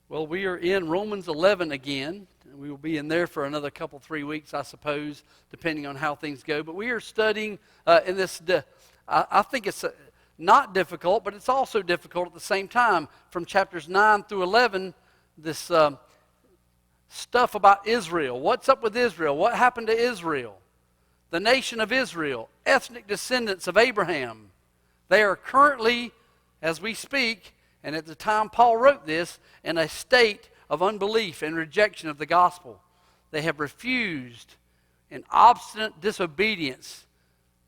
Well, we are in Romans 11 again. We will be in there for another 3 weeks, I suppose, depending on how things go. But we are studying in this, I think it's not difficult, but it's also difficult at the same time. From chapters 9 through 11, this stuff about Israel. What's up with Israel? What happened to Israel? The nation of Israel, ethnic descendants of Abraham. They are currently, as we speak, and at the time Paul wrote this, in a state of unbelief and rejection of the gospel. They have refused in obstinate disobedience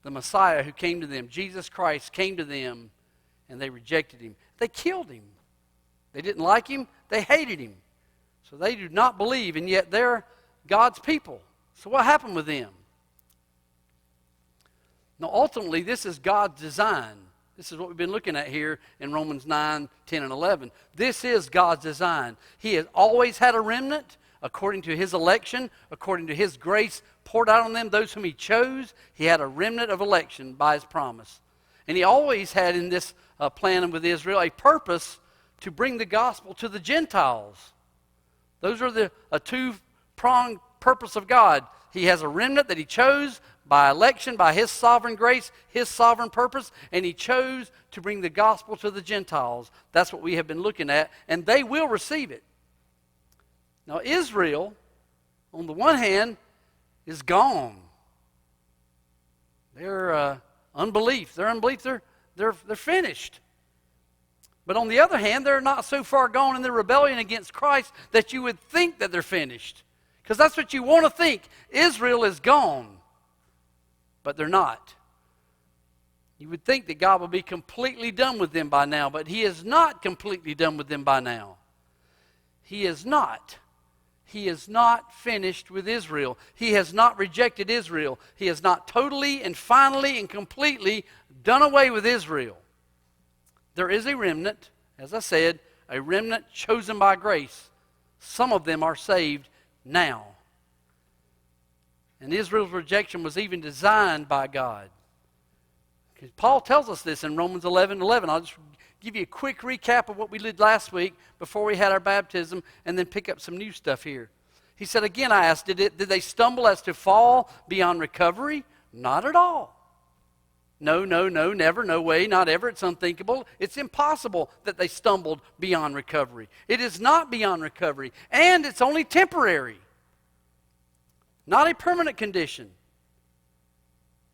the Messiah who came to them. Jesus Christ came to them, and they rejected him. They killed him. They didn't like him. They hated him. So they do not believe, and yet they're God's people. So what happened with them? Now, ultimately, this is God's design. This is what we've been looking at here in Romans 9, 10, and 11. This is God's design. He has always had a remnant according to his election, according to his grace poured out on them, those whom he chose. He had a remnant of election by his promise. And he always had in this plan with Israel a purpose to bring the gospel to the Gentiles. Those are the two-pronged purpose of God. He has a remnant that he chose by election, by his sovereign grace, his sovereign purpose, and he chose to bring the gospel to the Gentiles. That's what we have been looking at, and they will receive it. Now, Israel, on the one hand, is gone. Their unbelief, they're finished. But on the other hand, they're not so far gone in their rebellion against Christ that you would think that they're finished. Because that's what you want to think. Israel is gone. But they're not. You would think that God would be completely done with them by now, but he is not completely done with them by now. He is not. He is not finished with Israel. He has not rejected Israel. He has not totally and finally and completely done away with Israel. There is a remnant, as I said, a remnant chosen by grace. Some of them are saved now. And Israel's rejection was even designed by God. Because Paul tells us this in Romans 11:11. I'll just give you a quick recap of what we did last week before we had our baptism and then pick up some new stuff here. He said, again, I asked, did they stumble as to fall beyond recovery? Not at all. No, never, no way, not ever. It's unthinkable. It's impossible that they stumbled beyond recovery. It is not beyond recovery, and it's only temporary. Not a permanent condition.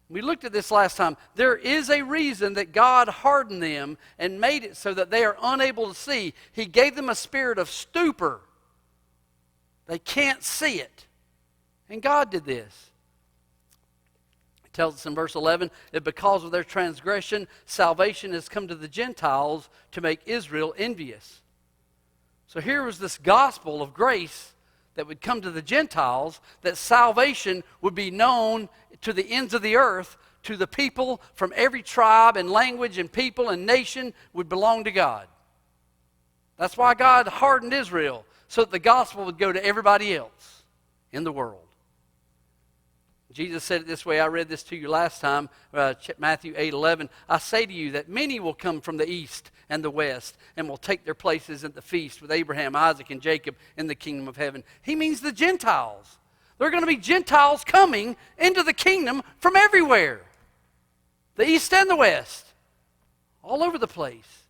We looked at this last time. There is a reason that God hardened them and made it so that they are unable to see. He gave them a spirit of stupor. They can't see it. And God did this. It tells us in verse 11 that because of their transgression, salvation has come to the Gentiles to make Israel envious. So here was this gospel of grace that would come to the Gentiles, that salvation would be known to the ends of the earth, to the people from every tribe and language and people and nation would belong to God. That's why God hardened Israel, so that the gospel would go to everybody else in the world. Jesus said it this way. I read this to you last time, Matthew 8:11. I say to you that many will come from the east and the west and will take their places at the feast with Abraham, Isaac, and Jacob in the kingdom of heaven. He means the Gentiles. There are going to be Gentiles coming into the kingdom from everywhere. The east and the west. All over the place.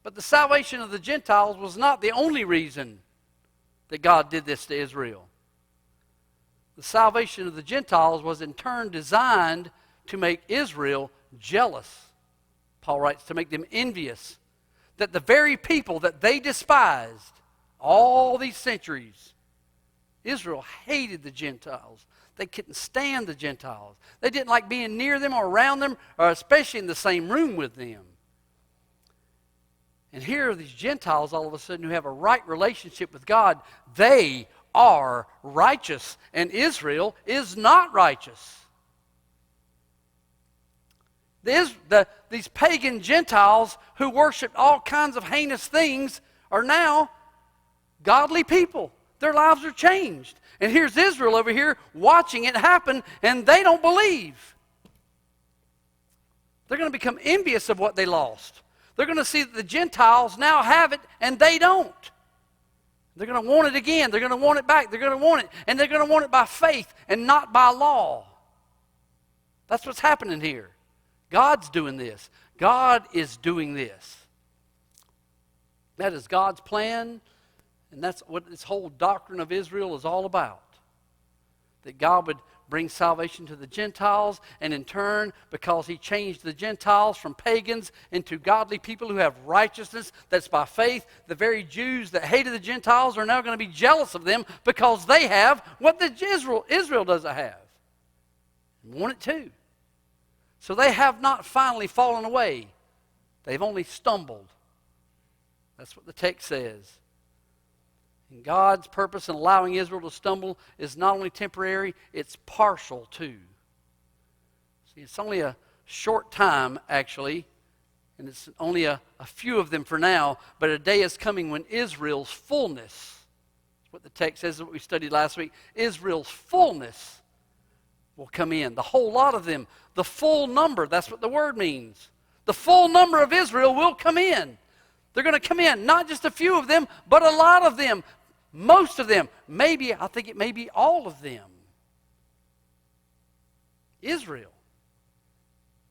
But the salvation of the Gentiles was not the only reason that God did this to Israel. The salvation of the Gentiles was in turn designed to make Israel jealous. Paul writes, to make them envious. That the very people that they despised all these centuries, Israel hated the Gentiles. They couldn't stand the Gentiles. They didn't like being near them or around them, or especially in the same room with them. And here are these Gentiles all of a sudden who have a right relationship with God. They are righteous, and Israel is not righteous. These pagan Gentiles who worshiped all kinds of heinous things are now godly people. Their lives are changed. And here's Israel over here watching it happen, and they don't believe. They're going to become envious of what they lost. They're going to see that the Gentiles now have it, and they don't. They're going to want it again. They're going to want it back. They're going to want it. And they're going to want it by faith and not by law. That's what's happening here. God's doing this. God is doing this. That is God's plan, and that's what this whole doctrine of Israel is all about. That God would bring salvation to the Gentiles, and in turn, because he changed the Gentiles from pagans into godly people who have righteousness that's by faith, the very Jews that hated the Gentiles are now going to be jealous of them because they have what Israel doesn't have. And want it too. So they have not finally fallen away. They've only stumbled. That's what the text says. And God's purpose in allowing Israel to stumble is not only temporary, it's partial too. See, it's only a short time, actually, and it's only a few of them for now, but a day is coming when Israel's fullness, that's what the text says, what we studied last week, Israel's fullness will come in. The whole lot of them, the full number, that's what the word means. The full number of Israel will come in. They're going to come in, not just a few of them, but a lot of them, most of them, maybe, I think it may be all of them. Israel.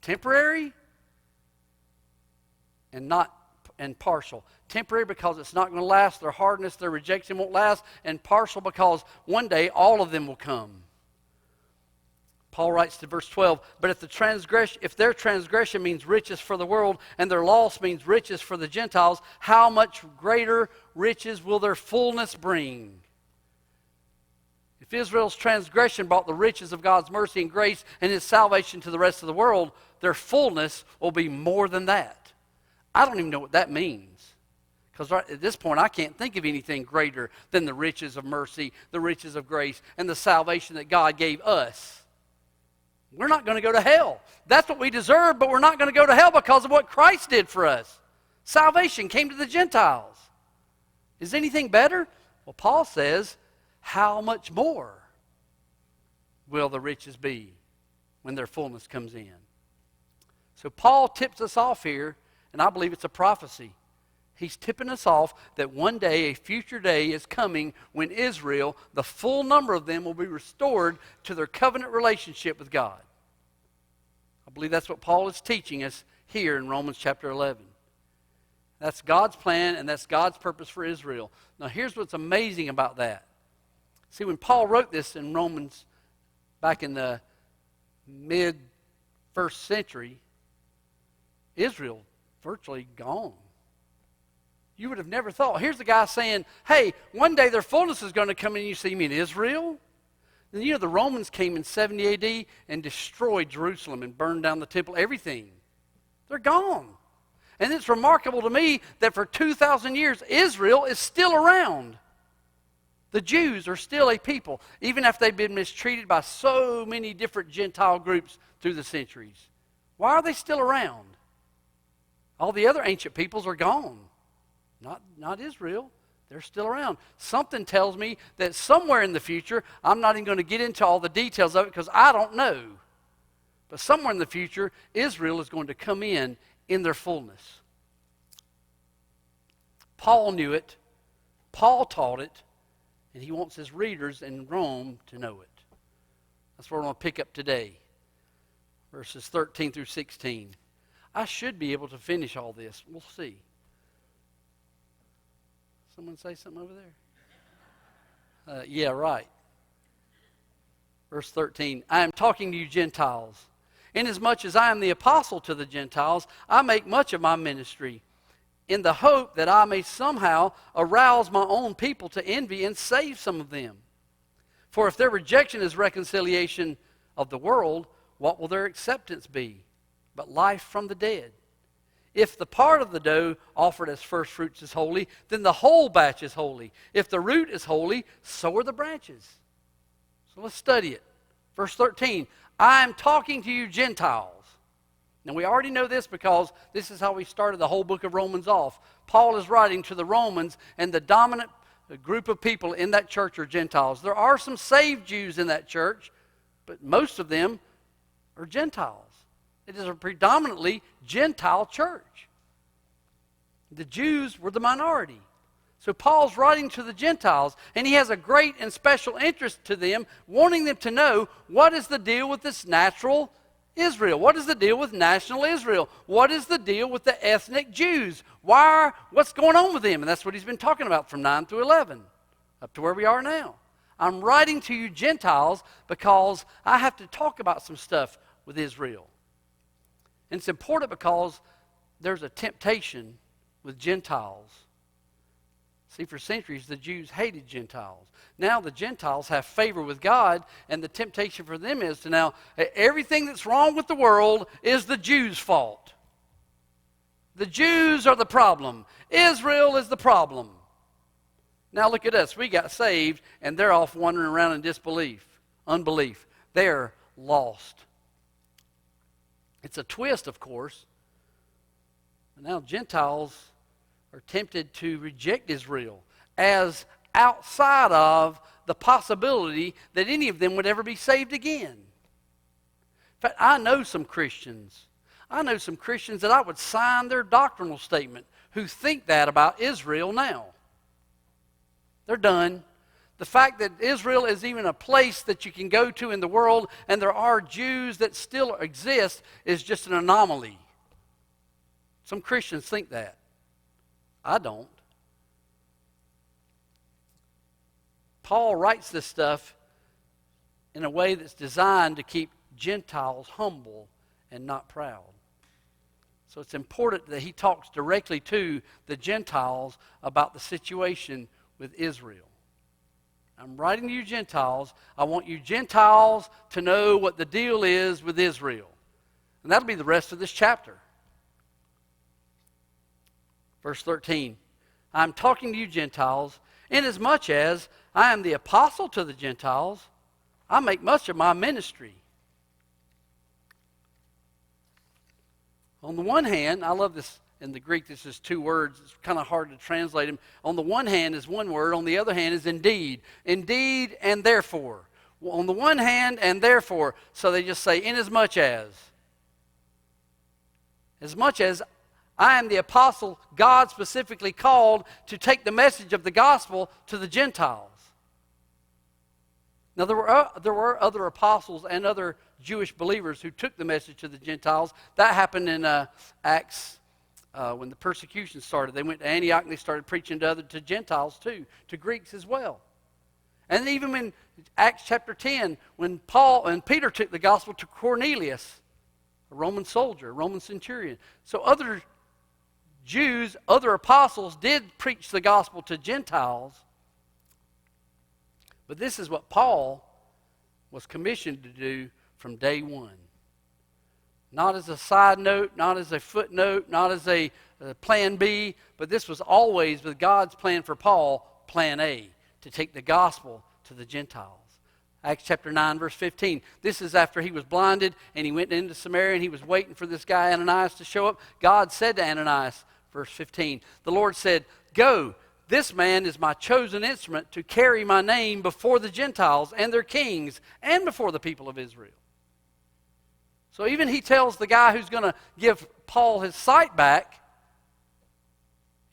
Temporary and partial. Temporary because it's not going to last, their hardness, their rejection won't last, and partial because one day all of them will come. Paul writes to verse 12, but if their transgression means riches for the world and their loss means riches for the Gentiles, how much greater riches will their fullness bring? If Israel's transgression brought the riches of God's mercy and grace and his salvation to the rest of the world, their fullness will be more than that. I don't even know what that means. Because right at this point, I can't think of anything greater than the riches of mercy, the riches of grace, and the salvation that God gave us. We're not going to go to hell. That's what we deserve, but we're not going to go to hell because of what Christ did for us. Salvation came to the Gentiles. Is anything better? Well, Paul says, how much more will the riches be when their fullness comes in? So Paul tips us off here, and I believe it's a prophecy. He's tipping us off that one day, a future day is coming when Israel, the full number of them, will be restored to their covenant relationship with God. I believe that's what Paul is teaching us here in Romans chapter 11. That's God's plan and that's God's purpose for Israel. Now here's what's amazing about that. See, when Paul wrote this in Romans back in the mid-first century, Israel virtually gone. You would have never thought. Here's the guy saying, hey, one day their fullness is going to come in. You say, you mean Israel? And you know the Romans came in 70 AD and destroyed Jerusalem and burned down the temple, everything. They're gone. And it's remarkable to me that for 2,000 years, Israel is still around. The Jews are still a people, even after they've been mistreated by so many different Gentile groups through the centuries. Why are they still around? All the other ancient peoples are gone. Not Israel. They're still around. Something tells me that somewhere in the future, I'm not even going to get into all the details of it because I don't know. But somewhere in the future, Israel is going to come in their fullness. Paul knew it. Paul taught it. And he wants his readers in Rome to know it. That's what we're going to pick up today. Verses 13 through 16. I should be able to finish all this. We'll see. Someone say something over there? Yeah, right. Verse 13. I am talking to you Gentiles. Inasmuch as I am the apostle to the Gentiles, I make much of my ministry, in the hope that I may somehow arouse my own people to envy and save some of them. For if their rejection is reconciliation of the world, what will their acceptance be? But life from the dead. If the part of the dough offered as firstfruits is holy, then the whole batch is holy. If the root is holy, so are the branches. So let's study it. Verse 13, I am talking to you Gentiles. Now we already know this because this is how we started the whole book of Romans off. Paul is writing to the Romans, and the dominant group of people in that church are Gentiles. There are some saved Jews in that church, but most of them are Gentiles. It is a predominantly Gentile church. The Jews were the minority. So Paul's writing to the Gentiles, and he has a great and special interest to them, wanting them to know what is the deal with this natural Israel. What is the deal with national Israel? What is the deal with the ethnic Jews? What's going on with them? And that's what he's been talking about from 9 through 11, up to where we are now. I'm writing to you Gentiles because I have to talk about some stuff with Israel. And it's important because there's a temptation with Gentiles. See, for centuries, the Jews hated Gentiles. Now the Gentiles have favor with God, and the temptation for them is to now, everything that's wrong with the world is the Jews' fault. The Jews are the problem. Israel is the problem. Now look at us. We got saved, and they're off wandering around in disbelief, unbelief. They're lost. It's a twist, of course. But now Gentiles are tempted to reject Israel as outside of the possibility that any of them would ever be saved again. In fact, I know some Christians that I would sign their doctrinal statement who think that about Israel now. They're done. The fact that Israel is even a place that you can go to in the world and there are Jews that still exist is just an anomaly. Some Christians think that. I don't. Paul writes this stuff in a way that's designed to keep Gentiles humble and not proud. So it's important that he talks directly to the Gentiles about the situation with Israel. I'm writing to you Gentiles. I want you Gentiles to know what the deal is with Israel. And that'll be the rest of this chapter. Verse 13, I'm talking to you Gentiles, inasmuch as I am the apostle to the Gentiles, I make much of my ministry. On the one hand, I love this in the Greek, this is two words. It's kind of hard to translate them. On the one hand is one word. On the other hand is indeed. Indeed and therefore. On the one hand and therefore. So they just say, inasmuch as. As much as I am the apostle God specifically called to take the message of the gospel to the Gentiles. Now, there were other apostles and other Jewish believers who took the message to the Gentiles. That happened in Acts when the persecution started. They went to Antioch and they started preaching to Gentiles too, to Greeks as well. And even in Acts chapter 10, when Paul and Peter took the gospel to Cornelius, a Roman soldier, a Roman centurion. So other Jews, other apostles did preach the gospel to Gentiles. But this is what Paul was commissioned to do from day one. Not as a side note, not as a footnote, not as a plan B, but this was always with God's plan for Paul, plan A, to take the gospel to the Gentiles. Acts chapter 9, verse 15. This is after he was blinded and he went into Samaria and he was waiting for this guy Ananias to show up. God said to Ananias, verse 15, the Lord said, go, this man is my chosen instrument to carry my name before the Gentiles and their kings and before the people of Israel. So even he tells the guy who's going to give Paul his sight back,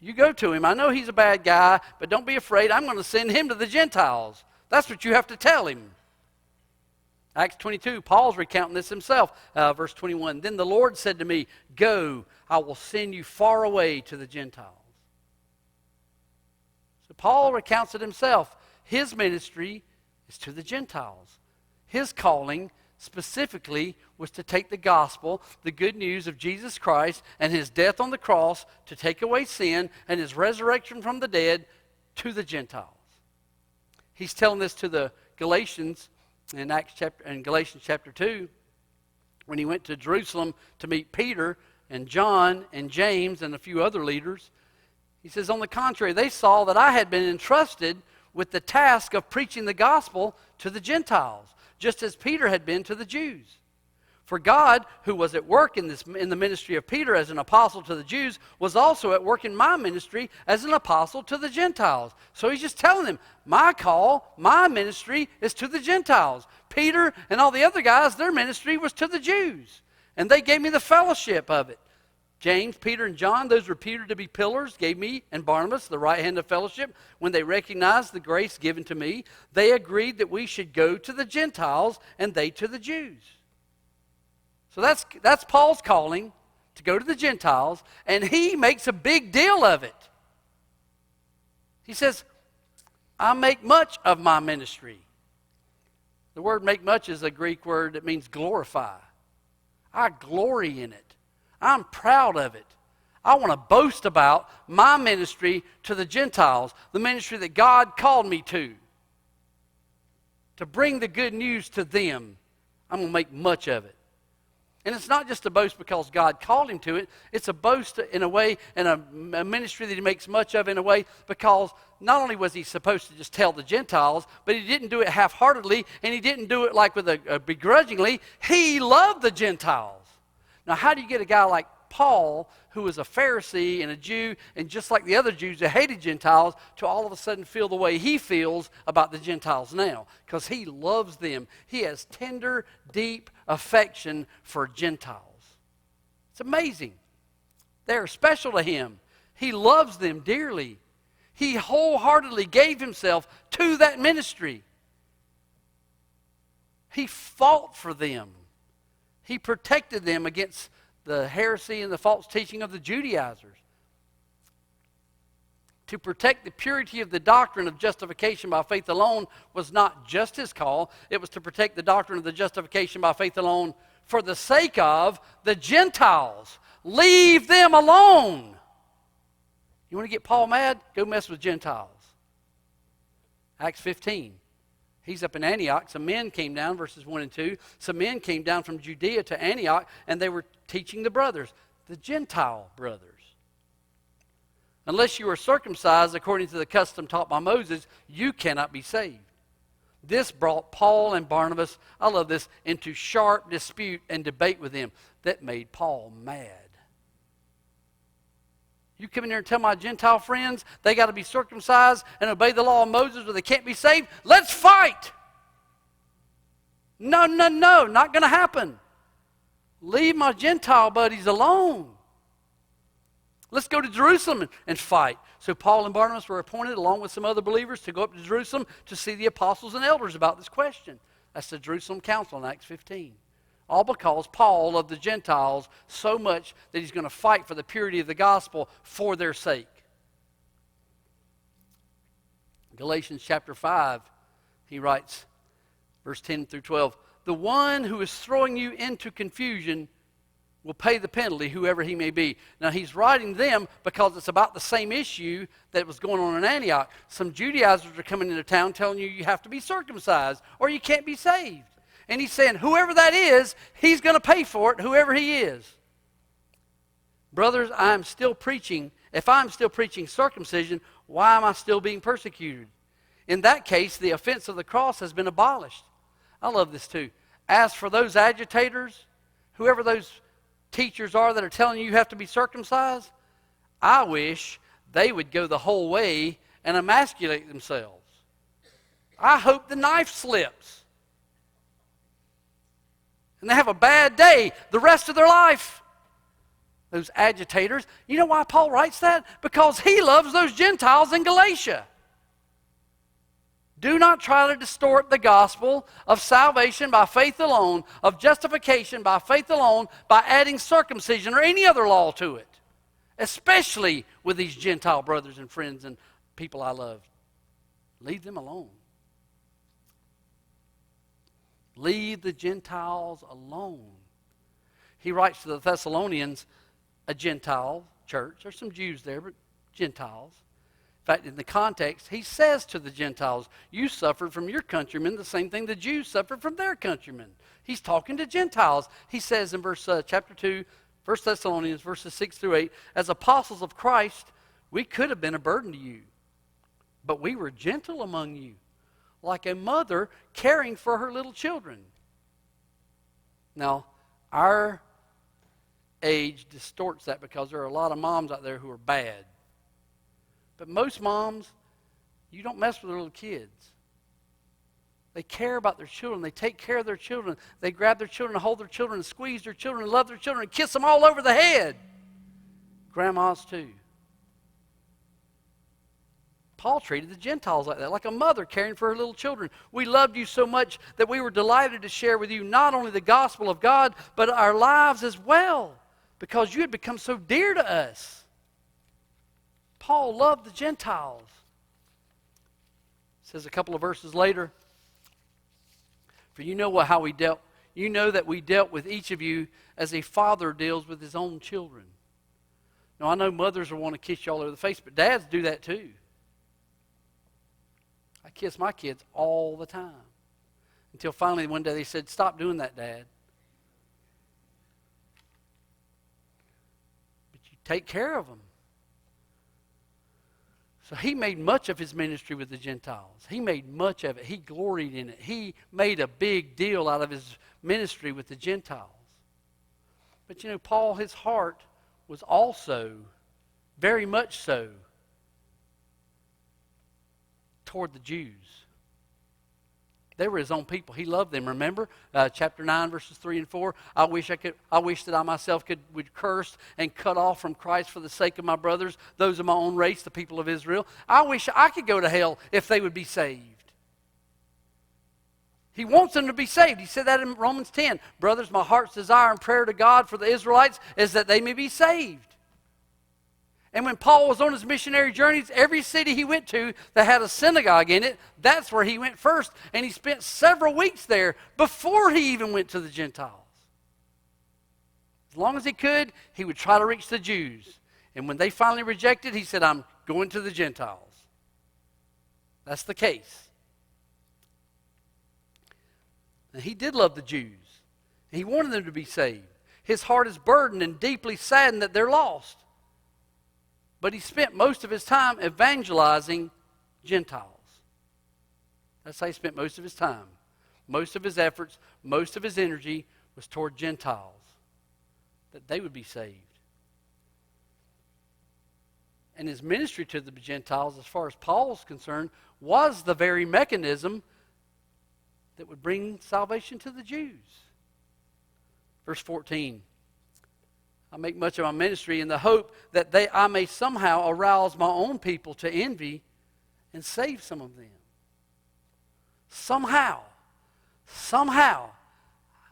you go to him. I know he's a bad guy, but don't be afraid. I'm going to send him to the Gentiles. That's what you have to tell him. Acts 22, Paul's recounting this himself. Verse 21, then the Lord said to me, go, I will send you far away to the Gentiles. So Paul recounts it himself. His ministry is to the Gentiles. His calling specifically was to take the gospel, the good news of Jesus Christ and his death on the cross to take away sin and his resurrection from the dead to the Gentiles. He's telling this to the Galatians in Galatians chapter 2 when he went to Jerusalem to meet Peter and John and James and a few other leaders. He says, on the contrary, they saw that I had been entrusted with the task of preaching the gospel to the Gentiles, just as Peter had been to the Jews. For God, who was at work in the ministry of Peter as an apostle to the Jews, was also at work in my ministry as an apostle to the Gentiles. So he's just telling them, my call, my ministry is to the Gentiles. Peter and all the other guys, their ministry was to the Jews. And they gave me the fellowship of it. James, Peter, and John, those reputed to be pillars, gave me and Barnabas the right hand of fellowship. When they recognized the grace given to me, they agreed that we should go to the Gentiles and they to the Jews. So that's Paul's calling, to go to the Gentiles, and he makes a big deal of it. He says, I make much of my ministry. The word make much is a Greek word that means glorify. I glory in it. I'm proud of it. I want to boast about my ministry to the Gentiles, the ministry that God called me to bring the good news to them. I'm going to make much of it. And it's not just a boast because God called him to it. It's a boast in a way, and a ministry that he makes much of in a way, because not only was he supposed to just tell the Gentiles, but he didn't do it half-heartedly, and he didn't do it like with a begrudgingly. He loved the Gentiles. Now, how do you get a guy like Paul, who was a Pharisee and a Jew, and just like the other Jews that hated Gentiles, to all of a sudden feel the way he feels about the Gentiles now? Because he loves them. He has tender, deep affection for Gentiles. It's amazing. They're special to him. He loves them dearly. He wholeheartedly gave himself to that ministry. He fought for them. He protected them against the heresy and the false teaching of the Judaizers. To protect the purity of the doctrine of justification by faith alone was not just his call. It was to protect the doctrine of the justification by faith alone for the sake of the Gentiles. Leave them alone. You want to get Paul mad? Go mess with Gentiles. Acts 15. He's up in Antioch. Some men came down, verses 1 and 2. Some men came down from Judea to Antioch, and they were teaching the brothers, the Gentile brothers. Unless you are circumcised according to the custom taught by Moses, you cannot be saved. This brought Paul and Barnabas, I love this, into sharp dispute and debate with them. That made Paul mad. You come in here and tell my Gentile friends they got to be circumcised and obey the law of Moses or they can't be saved? Let's fight! No, not going to happen. Leave my Gentile buddies alone. Let's go to Jerusalem and fight. So Paul and Barnabas were appointed along with some other believers to go up to Jerusalem to see the apostles and elders about this question. That's the Jerusalem Council in Acts 15. All because Paul loved the Gentiles so much that he's going to fight for the purity of the gospel for their sake. Galatians chapter 5, he writes, verse 10 through 12, the one who is throwing you into confusion will pay the penalty, whoever he may be. Now he's writing them because it's about the same issue that was going on in Antioch. Some Judaizers are coming into town telling you you have to be circumcised or you can't be saved. And he's saying, whoever that is, he's going to pay for it, whoever he is. Brothers, I'm still preaching. If I'm still preaching circumcision, why am I still being persecuted? In that case, the offense of the cross has been abolished. I love this too. As for those agitators, whoever those teachers are that are telling you have to be circumcised, I wish they would go the whole way and emasculate themselves. I hope the knife slips. And they have a bad day the rest of their life. Those agitators. You know why Paul writes that? Because he loves those Gentiles in Galatia. Do not try to distort the gospel of salvation by faith alone, of justification by faith alone, by adding circumcision or any other law to it. Especially with these Gentile brothers and friends and people I love. Leave them alone. Leave the Gentiles alone. He writes to the Thessalonians, a Gentile church. There's some Jews there, but Gentiles. In fact, in the context, he says to the Gentiles, you suffered from your countrymen the same thing the Jews suffered from their countrymen. He's talking to Gentiles. He says in chapter 2, 1 Thessalonians, verses 6 through 8, as apostles of Christ, we could have been a burden to you, but we were gentle among you, like a mother caring for her little children. Now, our age distorts that because there are a lot of moms out there who are bad. But most moms, you don't mess with their little kids. They care about their children. They take care of their children. They grab their children and hold their children and squeeze their children and love their children and kiss them all over the head. grandmas too. Paul treated the Gentiles like that, like a mother caring for her little children. We loved you so much that we were delighted to share with you not only the gospel of God, but our lives as well, because you had become so dear to us. Paul loved the Gentiles. It says a couple of verses later, for you know how we dealt. You know that we dealt with each of you as a father deals with his own children. Now, I know mothers will want to kiss you all over the face, but dads do that too. I kiss my kids all the time. Until finally one day they said, stop doing that, Dad. But you take care of them. So he made much of his ministry with the Gentiles. He made much of it. He gloried in it. He made a big deal out of his ministry with the Gentiles. But you know, Paul, his heart was also very much so toward the Jews. They were his own people. He loved them. Remember, chapter 9, verses 3 and 4. I wish that I myself would curse and cut off from Christ for the sake of my brothers, those of my own race, the people of Israel. I wish I could go to hell if they would be saved. He wants them to be saved. He said that in Romans 10. Brothers, my heart's desire and prayer to God for the Israelites is that they may be saved. And when Paul was on his missionary journeys, every city he went to that had a synagogue in it, that's where he went first. And he spent several weeks there before he even went to the Gentiles. As long as he could, he would try to reach the Jews. And when they finally rejected, he said, I'm going to the Gentiles. That's the case. And he did love the Jews. He wanted them to be saved. His heart is burdened and deeply saddened that they're lost. But he spent most of his time evangelizing Gentiles. That's how he spent most of his time. Most of his efforts, most of his energy was toward Gentiles, that they would be saved. And his ministry to the Gentiles, as far as Paul's concerned, was the very mechanism that would bring salvation to the Jews. Verse 14. I make much of my ministry in the hope that I may somehow arouse my own people to envy and save some of them. Somehow,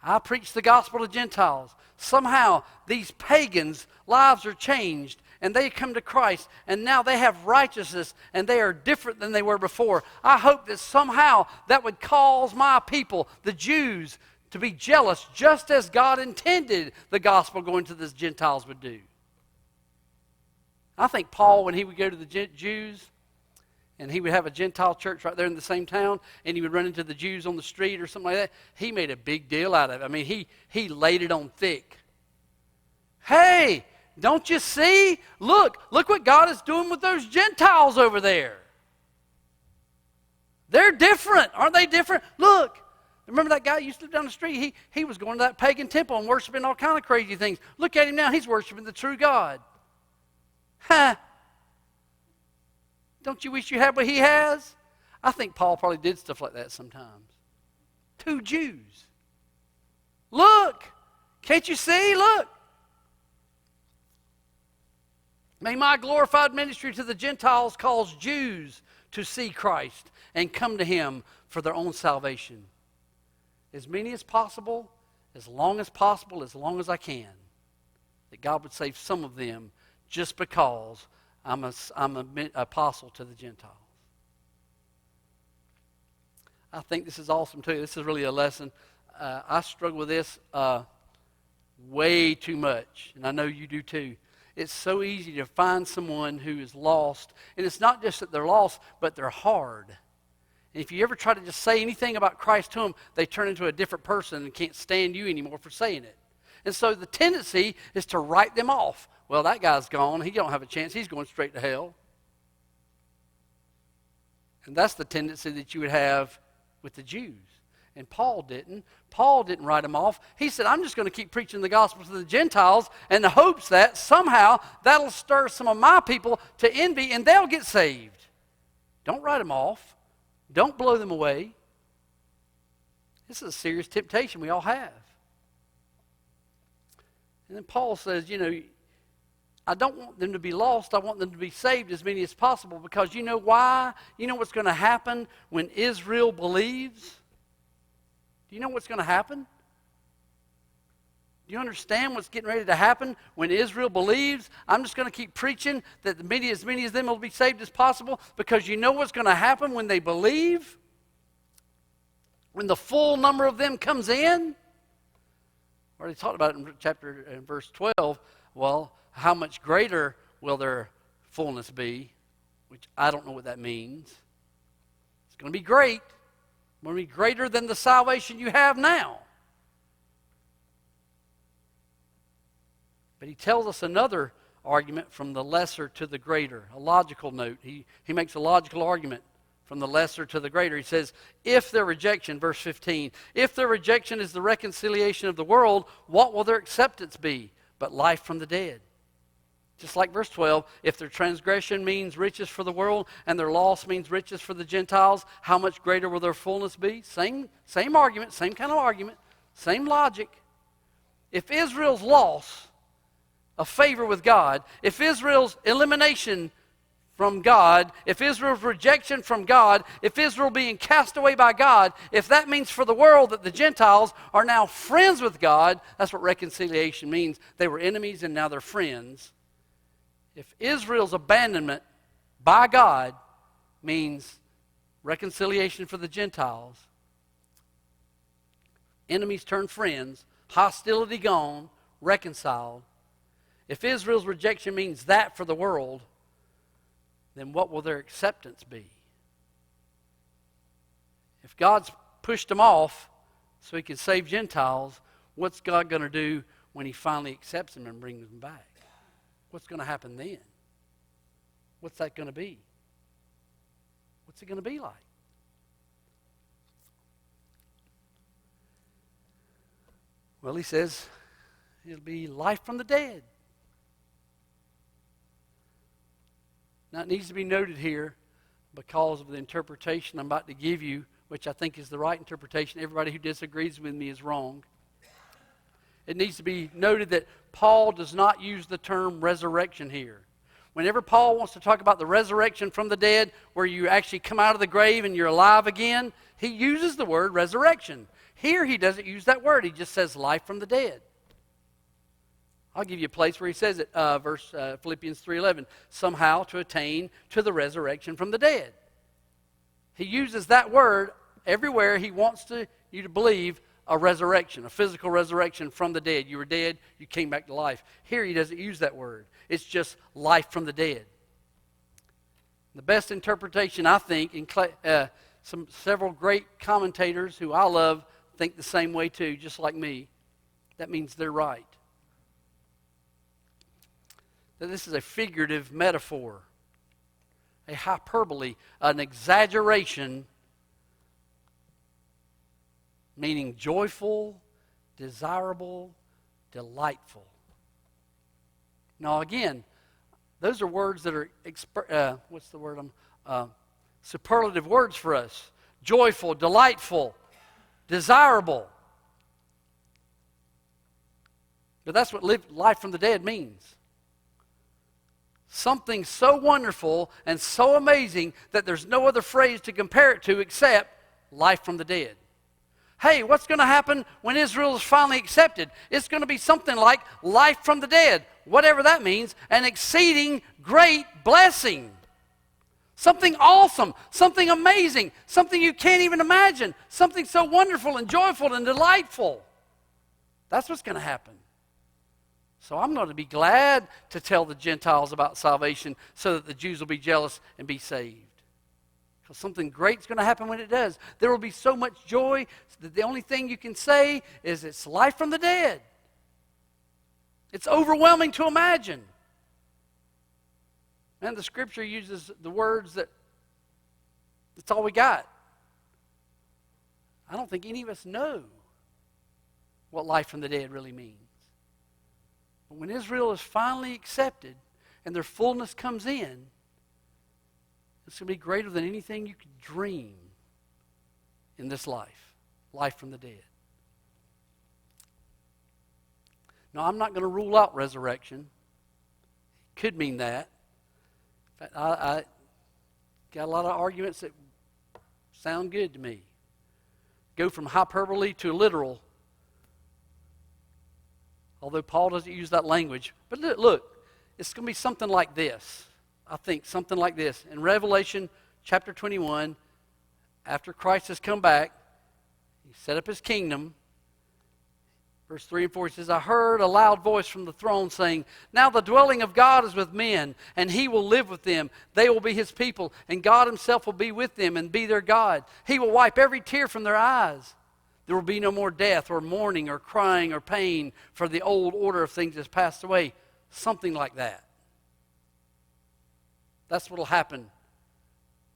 I preach the gospel to Gentiles. Somehow, these pagans' lives are changed, and they come to Christ, and now they have righteousness, and they are different than they were before. I hope that somehow that would cause my people, the Jews, to be jealous, just as God intended the gospel going to the Gentiles would do. I think Paul, when he would go to the Jews, and he would have a Gentile church right there in the same town, and he would run into the Jews on the street or something like that, he made a big deal out of it. I mean, he laid it on thick. Hey, don't you see? Look what God is doing with those Gentiles over there. They're different. Aren't they different? Look. Remember that guy who used to live down the street? He was going to that pagan temple and worshiping all kind of crazy things. Look at him now. He's worshiping the true God. Ha! Don't you wish you had what he has? I think Paul probably did stuff like that sometimes. Two Jews. Look! Can't you see? Look! May my glorified ministry to the Gentiles cause Jews to see Christ and come to him for their own salvation. As many as possible, as long as possible, as long as I can, that God would save some of them just because I'm an apostle to the Gentiles. I think this is awesome too. This is really a lesson. I struggle with this way too much, and I know you do too. It's so easy to find someone who is lost, and it's not just that they're lost, but they're hard. And if you ever try to just say anything about Christ to them, they turn into a different person and can't stand you anymore for saying it. And so the tendency is to write them off. Well, that guy's gone. He don't have a chance. He's going straight to hell. And that's the tendency that you would have with the Jews. And Paul didn't. Paul didn't write them off. He said, I'm just going to keep preaching the gospel to the Gentiles in the hopes that somehow that'll stir some of my people to envy and they'll get saved. Don't write them off. Don't blow them away. This is a serious temptation we all have. And then Paul says, I don't want them to be lost. I want them to be saved, as many as possible, because you know why? You know what's going to happen when Israel believes? Do you know what's going to happen? Do you understand what's getting ready to happen when Israel believes? I'm just going to keep preaching that as many of them will be saved as possible, because you know what's going to happen when they believe? When the full number of them comes in? I already talked about it in verse 12. Well, how much greater will their fullness be? Which I don't know what that means. It's going to be great. It's going to be greater than the salvation you have now. But he tells us another argument from the lesser to the greater, a logical note. He makes a logical argument from the lesser to the greater. He says, if their rejection, verse 15, if their rejection is the reconciliation of the world, what will their acceptance be but life from the dead? Just like verse 12, if their transgression means riches for the world and their loss means riches for the Gentiles, how much greater will their fullness be? Same argument, same kind of argument, same logic. If Israel's loss of favor with God, if Israel's elimination from God, if Israel's rejection from God, if Israel being cast away by God, if that means for the world that the Gentiles are now friends with God, that's what reconciliation means. They were enemies and now they're friends. If Israel's abandonment by God means reconciliation for the Gentiles, enemies turn friends, hostility gone, reconciled. If Israel's rejection means that for the world, then what will their acceptance be? If God's pushed them off so he can save Gentiles, what's God going to do when he finally accepts them and brings them back? What's going to happen then? What's that going to be? What's it going to be like? Well, he says it'll be life from the dead. Now, it needs to be noted here, because of the interpretation I'm about to give you, which I think is the right interpretation. Everybody who disagrees with me is wrong. It needs to be noted that Paul does not use the term resurrection here. Whenever Paul wants to talk about the resurrection from the dead, where you actually come out of the grave and you're alive again, he uses the word resurrection. Here he doesn't use that word. He just says life from the dead. I'll give you a place where he says it, Philippians 3:11, somehow to attain to the resurrection from the dead. He uses that word everywhere he wants you to believe a resurrection, a physical resurrection from the dead. You were dead, you came back to life. Here he doesn't use that word. It's just life from the dead. The best interpretation, I think, several great commentators who I love think the same way too, just like me. That means they're right. That this is a figurative metaphor, a hyperbole, an exaggeration, meaning joyful, desirable, delightful. Now again, those are words that are, superlative words for us. Joyful, delightful, desirable. But that's what life from the dead means. Something so wonderful and so amazing that there's no other phrase to compare it to except life from the dead. Hey, what's going to happen when Israel is finally accepted? It's going to be something like life from the dead, whatever that means, an exceeding great blessing. Something awesome, something amazing, something you can't even imagine, something so wonderful and joyful and delightful. That's what's going to happen. So I'm going to be glad to tell the Gentiles about salvation so that the Jews will be jealous and be saved. Because something great's going to happen when it does. There will be so much joy that the only thing you can say is it's life from the dead. It's overwhelming to imagine. And the Scripture uses the words that's all we got. I don't think any of us know what life from the dead really means. But when Israel is finally accepted and their fullness comes in, it's going to be greater than anything you could dream in this life. Life from the dead. Now, I'm not going to rule out resurrection. could mean that. In fact, I got a lot of arguments that sound good to me. Go from hyperbole to literal, although Paul doesn't use that language. But look, it's going to be something like this. I think something like this. In Revelation chapter 21, after Christ has come back, he set up his kingdom. Verse 3 and 4, he says, I heard a loud voice from the throne saying, now the dwelling of God is with men, and he will live with them. They will be his people, and God himself will be with them and be their God. He will wipe every tear from their eyes. There will be no more death or mourning or crying or pain, for the old order of things has passed away. Something like that. That's what will happen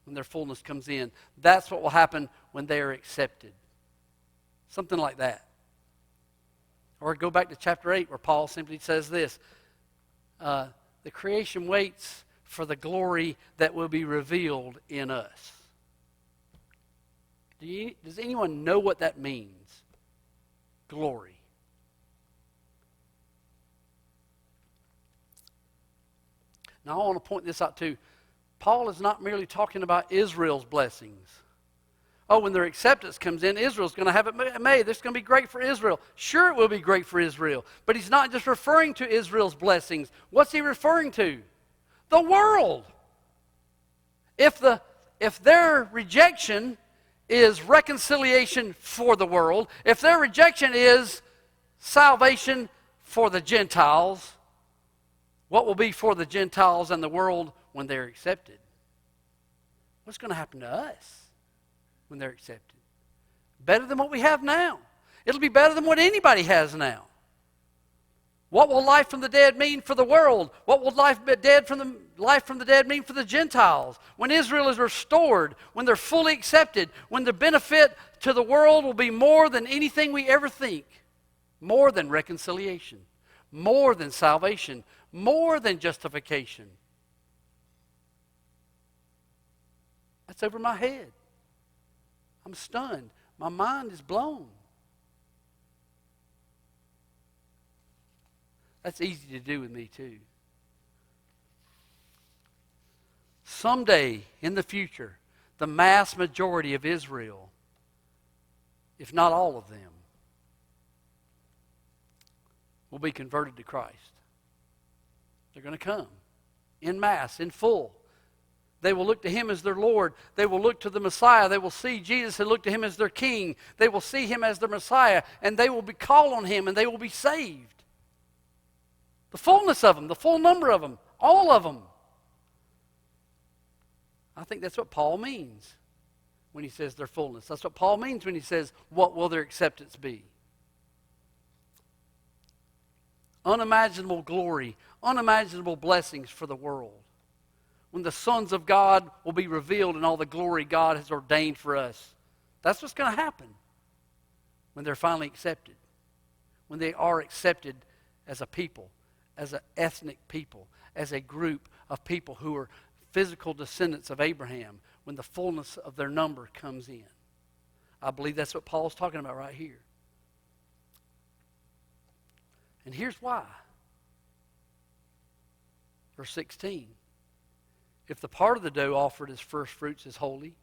when their fullness comes in. That's what will happen when they are accepted. Something like that. Or go back to chapter 8 where Paul simply says this. The creation waits for the glory that will be revealed in us. Does anyone know what that means? Glory. Now I want to point this out too. Paul is not merely talking about Israel's blessings. Oh, when their acceptance comes in, Israel's going to have it made. This is going to be great for Israel. Sure, it will be great for Israel. But he's not just referring to Israel's blessings. What's he referring to? The world. If their rejection is reconciliation for the world, if their rejection is salvation for the Gentiles, what will be for the Gentiles and the world when they're accepted? What's going to happen to us when they're accepted? Better than what we have now. It'll be better than what anybody has now. What will life from the dead mean for the world? What will life from the dead mean for the Gentiles? When Israel is restored, when they're fully accepted, when the benefit to the world will be more than anything we ever think, more than reconciliation, more than salvation, more than justification. That's over my head. I'm stunned. My mind is blown. That's easy to do with me too. Someday in the future, the mass majority of Israel, if not all of them, will be converted to Christ. They're going to come in mass, in full. They will look to him as their Lord. They will look to the Messiah. They will see Jesus and look to him as their King. They will see him as their Messiah, and they will call on him, and they will be saved. The fullness of them, the full number of them, all of them. I think that's what Paul means when he says their fullness. That's what Paul means when he says, what will their acceptance be? Unimaginable glory, unimaginable blessings for the world. When the sons of God will be revealed in all the glory God has ordained for us. That's what's going to happen when they're finally accepted. When they are accepted as a people, as an ethnic people, as a group of people who are physical descendants of Abraham, when the fullness of their number comes in. I believe that's what Paul's talking about right here. And here's why. Verse 16. If the part of the dough offered as first fruits is holy,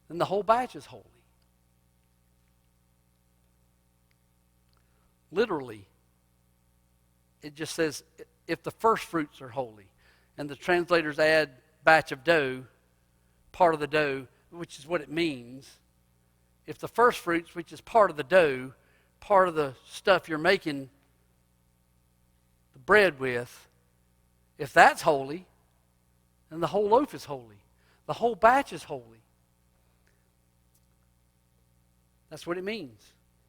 then the whole batch is holy. Literally, it just says, if the first fruits are holy. And the translators add batch of dough, part of the dough, which is what it means. If the first fruits, which is part of the dough, part of the stuff you're making the bread with, if that's holy, then the whole loaf is holy. The whole batch is holy. That's what it means.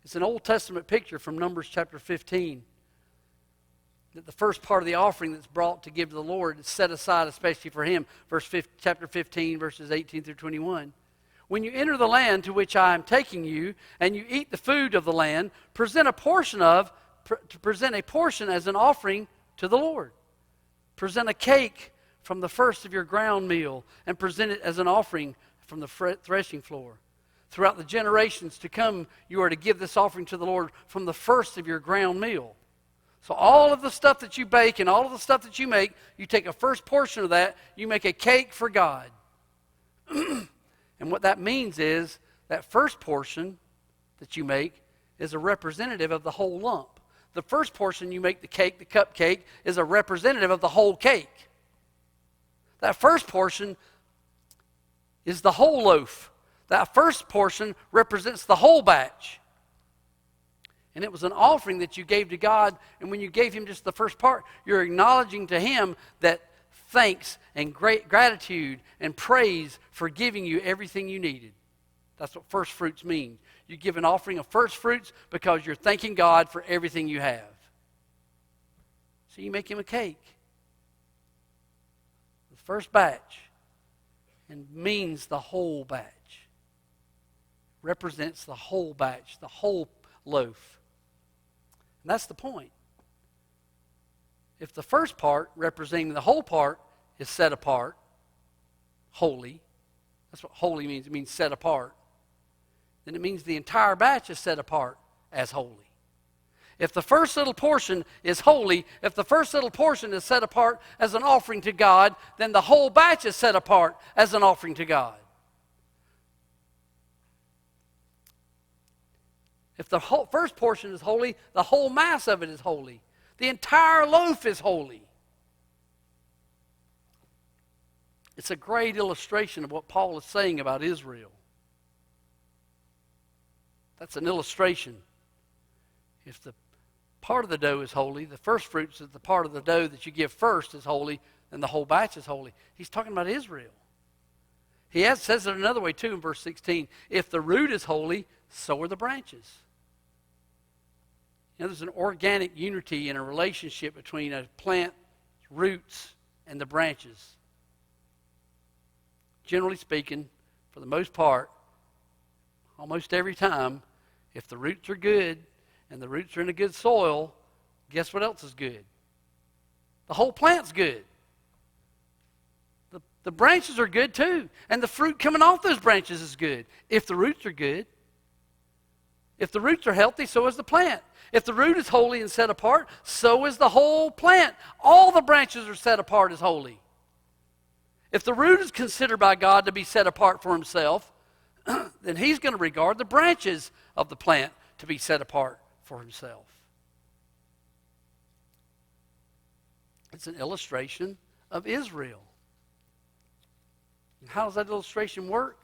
It's an Old Testament picture from Numbers chapter 15. That the first part of the offering that's brought to give to the Lord is set aside especially for him. Chapter 15, verses 18 through 21. When you enter the land to which I am taking you, and you eat the food of the land, present a portion as an offering to the Lord. Present a cake from the first of your ground meal, and present it as an offering from the threshing floor. Throughout the generations to come, you are to give this offering to the Lord from the first of your ground meal. So all of the stuff that you bake and all of the stuff that you make, you take a first portion of that, you make a cake for God. And what that means is that first portion that you make is a representative of the whole lump. The first portion you make, the cake, the cupcake, is a representative of the whole cake. That first portion is the whole loaf. That first portion represents the whole batch. And it was an offering that you gave to God, and when you gave him just the first part, you're acknowledging to him that thanks and great gratitude and praise for giving you everything you needed. That's what first fruits mean. You give an offering of first fruits because you're thanking God for everything you have. So you make him a cake. The first batch, and means the whole batch. Represents the whole batch, the whole loaf. And that's the point. If the first part, representing the whole part, is set apart, holy, that's what holy means. It means set apart. Then it means the entire batch is set apart as holy. If the first little portion is holy, if the first little portion is set apart as an offering to God, then the whole batch is set apart as an offering to God. If the first portion is holy, the whole mass of it is holy. The entire loaf is holy. It's a great illustration of what Paul is saying about Israel. That's an illustration. If the part of the dough is holy, the first fruits of the part of the dough that you give first is holy, then the whole batch is holy. He's talking about Israel. He says it another way too in verse 16. If the root is holy, so are the branches. You know, there's an organic unity and a relationship between a plant's roots and the branches. Generally speaking, for the most part, almost every time, if the roots are good and the roots are in a good soil, guess what else is good? The whole plant's good. The branches are good too. And the fruit coming off those branches is good. If the roots are good. If the roots are healthy, so is the plant. If the root is holy and set apart, so is the whole plant. All the branches are set apart as holy. If the root is considered by God to be set apart for himself, then he's going to regard the branches of the plant to be set apart for himself. It's an illustration of Israel. And how does that illustration work?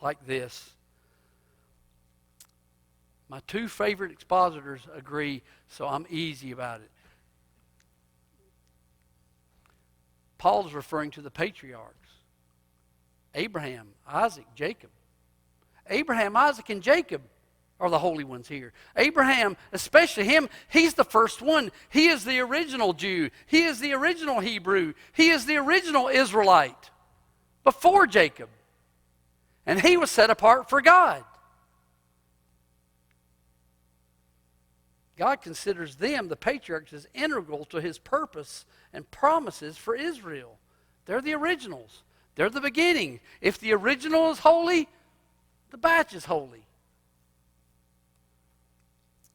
Like this. My two favorite expositors agree, so I'm easy about it. Paul's referring to the patriarchs. Abraham, Isaac, Jacob. Abraham, Isaac, and Jacob are the holy ones here. Abraham, especially him, he's the first one. He is the original Jew. He is the original Hebrew. He is the original Israelite before Jacob. And he was set apart for God. God considers them, the patriarchs, as integral to his purpose and promises for Israel. They're the originals. They're the beginning. If the original is holy, the batch is holy.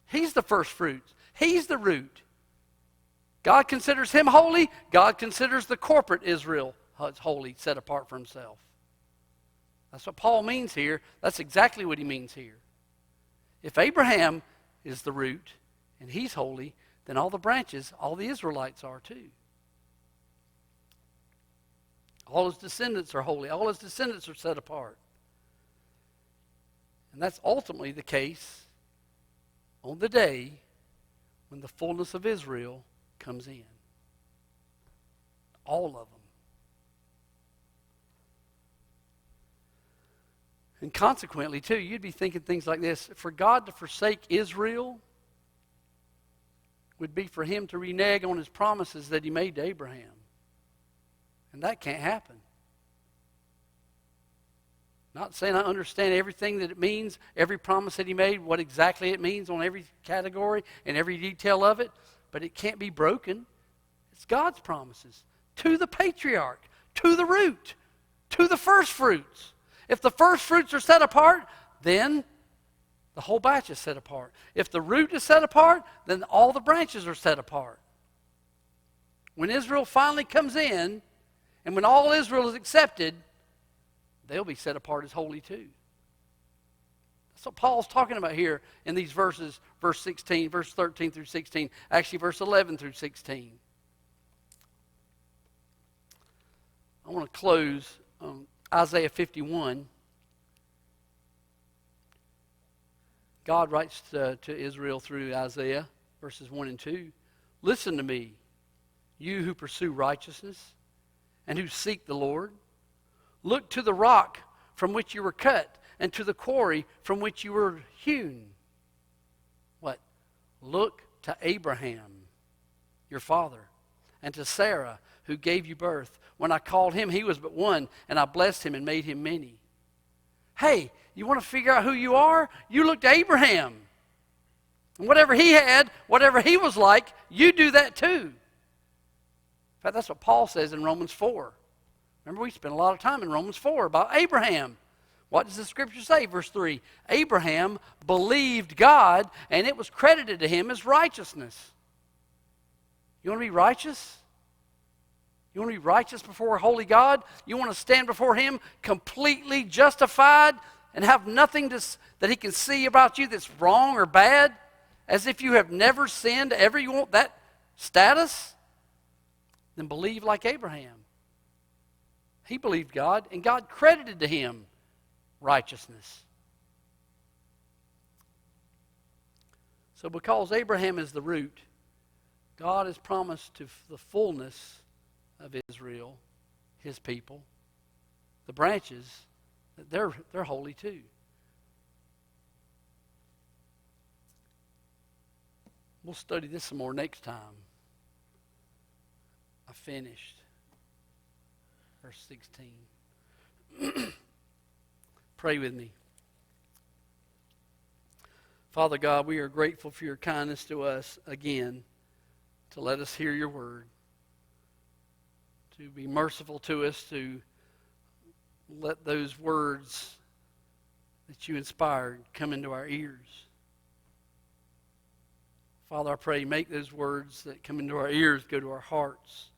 He's the first fruits. He's the root. God considers him holy. God considers the corporate Israel holy, set apart for himself. That's what Paul means here. That's exactly what he means here. If Abraham is the root and he's holy, then all the branches, all the Israelites are too. All his descendants are holy. All his descendants are set apart. And that's ultimately the case on the day when the fullness of Israel comes in. All of them. And consequently, too, you'd be thinking things like this. For God to forsake Israel would be for him to renege on his promises that he made to Abraham. And that can't happen. Not saying I understand everything that it means, every promise that he made, what exactly it means on every category and every detail of it, but it can't be broken. It's God's promises to the patriarch, to the root, to the first fruits. If the first fruits are set apart, then the whole batch is set apart. If the root is set apart, then all the branches are set apart. When Israel finally comes in, and when all Israel is accepted, they'll be set apart as holy too. That's what Paul's talking about here in these verses, verse 16, verse 13 through 16, actually verse 11 through 16. I want to close on Isaiah 51. God writes to Israel through Isaiah, verses 1 and 2. Listen to me, you who pursue righteousness and who seek the Lord. Look to the rock from which you were cut, and to the quarry from which you were hewn. What? Look to Abraham, your father, and to Sarah, who gave you birth. When I called him, he was but one, and I blessed him and made him many. Hey, you want to figure out who you are? You look to Abraham. And whatever he had, whatever he was like, you do that too. In fact, that's what Paul says in Romans 4. Remember, we spent a lot of time in Romans 4 about Abraham. What does the scripture say? Verse 3, Abraham believed God, and it was credited to him as righteousness. You want to be righteous? You want to be righteous before a holy God? You want to stand before him completely justified and have nothing that he can see about you that's wrong or bad? As if you have never sinned ever? You want that status? Then believe like Abraham. He believed God, and God credited to him righteousness. So because Abraham is the root, God has promised to the fullness of Israel, his people, the branches, that they're holy too. We'll study this some more next time. I finished. Verse 16. Pray with me. Father God, we are grateful for your kindness to us again, to let us hear your word, to be merciful to us, to let those words that you inspired come into our ears. Father, I pray, make those words that come into our ears go to our hearts.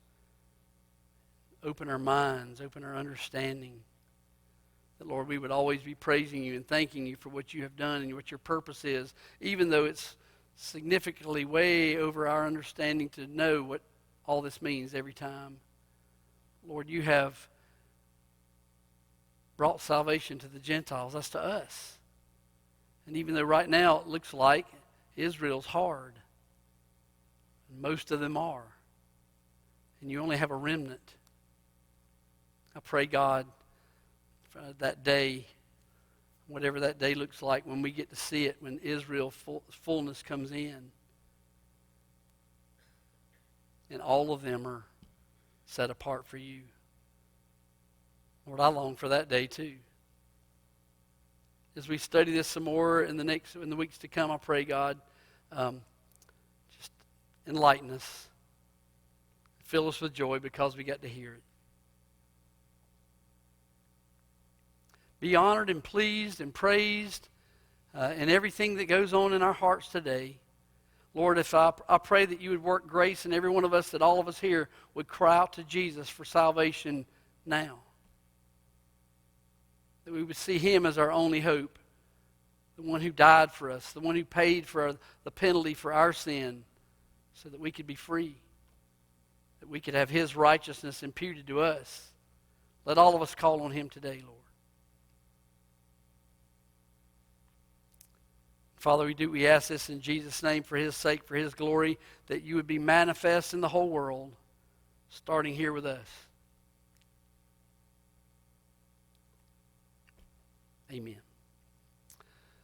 Open our minds, open our understanding. That, Lord, we would always be praising you and thanking you for what you have done and what your purpose is, even though it's significantly way over our understanding to know what all this means every time. Lord, you have brought salvation to the Gentiles. That's to us. And even though right now it looks like Israel's hard, and most of them are, and you only have a remnant, I pray, God, for that day, whatever that day looks like, when we get to see it, when Israel's fullness comes in, and all of them are set apart for you. Lord, I long for that day too. As we study this some more in the weeks to come, I pray, God, just enlighten us. Fill us with joy because we got to hear it. Be honored and pleased and praised in everything that goes on in our hearts today. Lord, if I pray that you would work grace in every one of us, that all of us here would cry out to Jesus for salvation now. That we would see him as our only hope, the one who died for us, the one who paid for the penalty for our sin so that we could be free, that we could have his righteousness imputed to us. Let all of us call on him today, Lord. Father, we ask this in Jesus' name, for his sake, for his glory, that you would be manifest in the whole world, starting here with us. Amen.